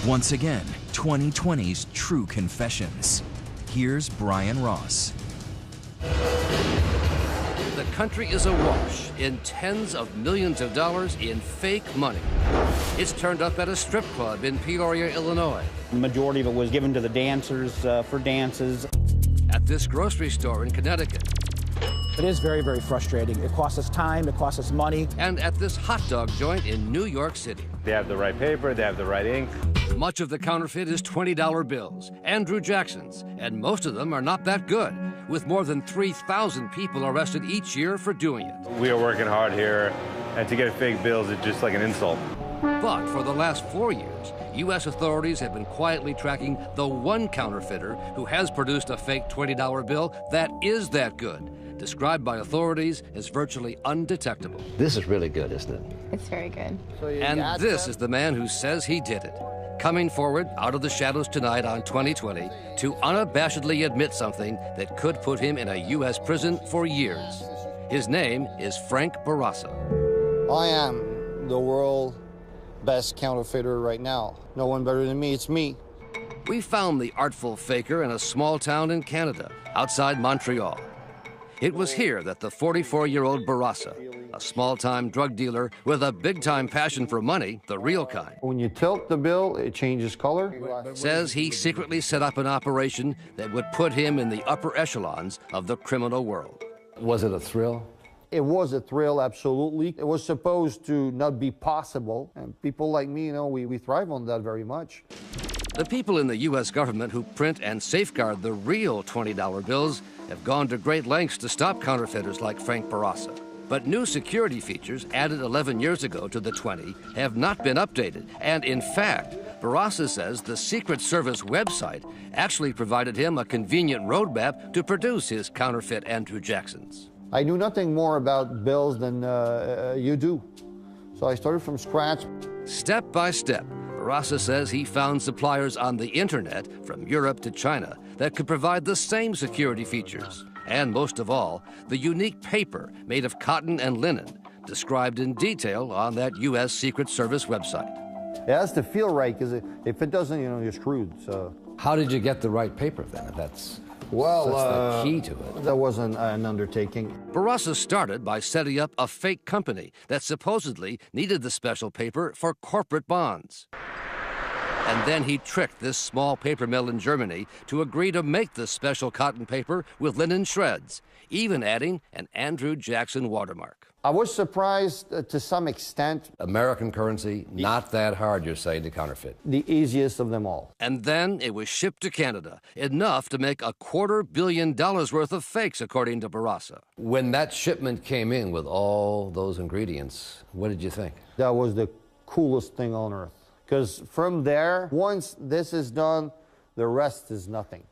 Once again, 2020's true confessions. Here's Brian Ross. The country is awash in tens of millions of dollars in fake money. It's turned up at a strip club in Peoria, Illinois. The majority of it was given to the dancers for dances. At this grocery store in Connecticut. It is very, very frustrating. It costs us time, it costs us money. And at this hot dog joint in New York City. They have the right paper, they have the right ink. Much of the counterfeit is $20 bills, Andrew Jackson's, and most of them are not that good, with more than 3,000 people arrested each year for doing it. We are working hard here, and to get fake bills is just like an insult. But for the last 4 years, U.S. authorities have been quietly tracking the one counterfeiter who has produced a fake $20 bill that is that good, described by authorities as virtually undetectable. This is really good, isn't it? It's very good. And this is the man who says he did it, coming forward out of the shadows tonight on 2020 to unabashedly admit something that could put him in a U.S. prison for years. His name is Frank Barraza. I am the world best counterfeiter right now. No one better than me, it's me. We found the artful faker in a small town in Canada, outside Montreal. It was here that the 44-year-old Barraza, a small-time drug dealer with a big-time passion for money, the real kind. When you tilt the bill, it changes color. Says he secretly set up an operation that would put him in the upper echelons of the criminal world. Was it a thrill? It was a thrill, absolutely. It was supposed to not be possible. And people like me, we thrive on that very much. The people in the U.S. government who print and safeguard the real $20 bills have gone to great lengths to stop counterfeiters like Frank Barraza. But new security features added 11 years ago to the 20 have not been updated. And in fact, Barraza says the Secret Service website actually provided him a convenient roadmap to produce his counterfeit Andrew Jacksons. I knew nothing more about bills than you do. So I started from scratch. Step by step, Barraza says he found suppliers on the internet, from Europe to China, that could provide the same security features. And most of all, the unique paper made of cotton and linen, described in detail on that U.S. Secret Service website. It has to feel right, because if it doesn't, you're screwed. So. How did you get the right paper then? That's the key to it. That wasn't an undertaking. Barraza started by setting up a fake company that supposedly needed the special paper for corporate bonds. And then he tricked this small paper mill in Germany to agree to make the special cotton paper with linen shreds, even adding an Andrew Jackson watermark. I was surprised to some extent. American currency, not that hard, you're saying, to counterfeit. The easiest of them all. And then it was shipped to Canada, enough to make $250 million worth of fakes, according to Barraza. When that shipment came in with all those ingredients, what did you think? That was the coolest thing on earth. Because from there, once this is done, the rest is nothing.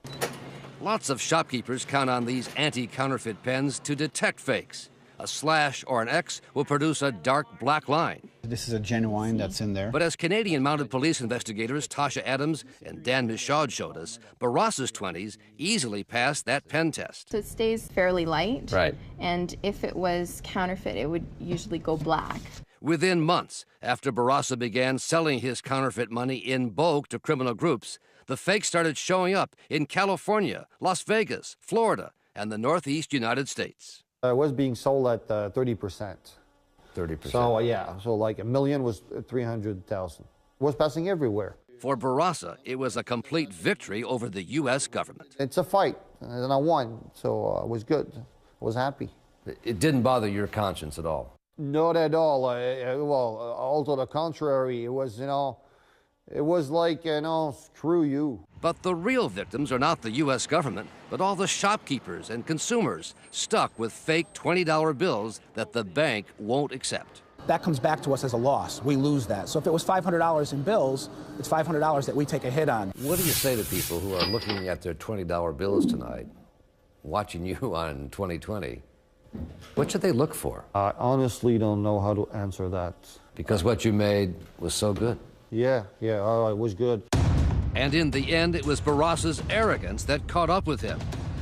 Lots of shopkeepers count on these anti-counterfeit pens to detect fakes. A slash or an X will produce a dark black line. This is a genuine that's in there. But as Canadian Mounted Police investigators Tasha Adams and Dan Michaud showed us, Barraza's 20s easily passed that pen test. So it stays fairly light. Right. And if it was counterfeit, it would usually go black. Within months after Barraza began selling his counterfeit money in bulk to criminal groups, the fakes started showing up in California, Las Vegas, Florida, and the Northeast United States. It was being sold at 30%. 30%. So, yeah, so like $1 million was 300,000. It was passing everywhere. For Barraza, it was a complete victory over the U.S. government. It's a fight, and I won, so it was good. I was happy. It didn't bother your conscience at all? Not at all. Well, all to the contrary. It was, it was like, screw you. But the real victims are not the U.S. government, but all the shopkeepers and consumers stuck with fake $20 bills that the bank won't accept. That comes back to us as a loss. We lose that. So if it was $500 in bills, it's $500 that we take a hit on. What do you say to people who are looking at their $20 bills tonight, watching you on 2020? What should they look for? I honestly don't know how to answer that. Because what you made was so good. Yeah, it was good. And in the end, it was Barraza's arrogance that caught up with him.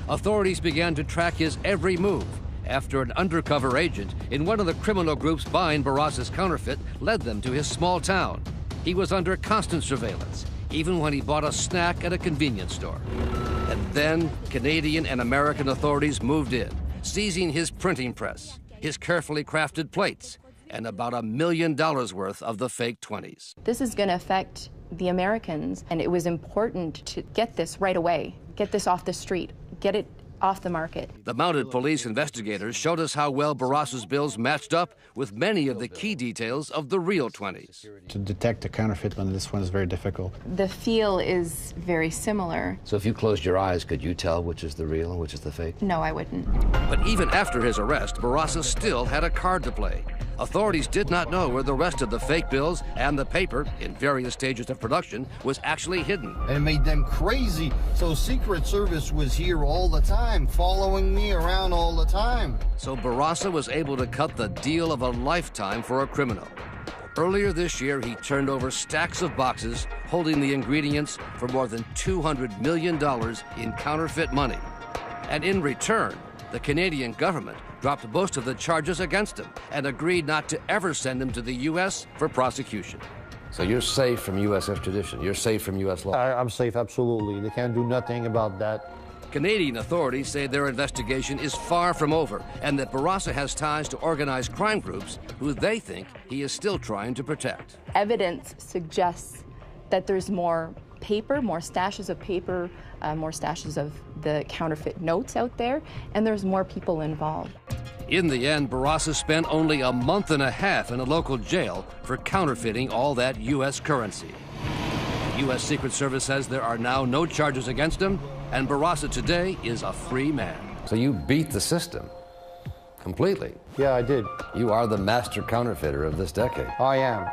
Authorities began to track his every move after an undercover agent in one of the criminal groups buying Barraza's counterfeit led them to his small town. He was under constant surveillance, even when he bought a snack at a convenience store. And then Canadian and American authorities moved in, seizing his printing press, his carefully crafted plates, and about $1 million worth of the fake 20s. This is going to affect the Americans, and it was important to get this right away, get this off the street, get it off the market. The mounted police investigators showed us how well Barrasa's bills matched up with many of the key details of the real 20s. To detect a counterfeit one, this one is very difficult. The feel is very similar. So if you closed your eyes, could you tell which is the real and which is the fake? No, I wouldn't. But even after his arrest, Barrasa still had a card to play. Authorities did not know where the rest of the fake bills and the paper, in various stages of production, was actually hidden. And it made them crazy. So Secret Service was here all the time, following me around all the time. So Barrasa was able to cut the deal of a lifetime for a criminal. Earlier this year, he turned over stacks of boxes holding the ingredients for more than $200 million in counterfeit money. And in return, the Canadian government dropped most of the charges against him and agreed not to ever send him to the U.S. for prosecution. So you're safe from U.S. extradition. You're safe from U.S. law. I'm safe, absolutely. They can't do nothing about that. Canadian authorities say their investigation is far from over and that Barrasa has ties to organized crime groups who they think he is still trying to protect. Evidence suggests that there's more paper, more stashes of paper, more stashes of the counterfeit notes out there, and there's more people involved. In the end, Barrasa spent only a month and a half in a local jail for counterfeiting all that U.S. currency. The U.S. Secret Service says there are now no charges against him, and Barrasa today is a free man. So you beat the system completely. Yeah, I did. You are the master counterfeiter of this decade. I am.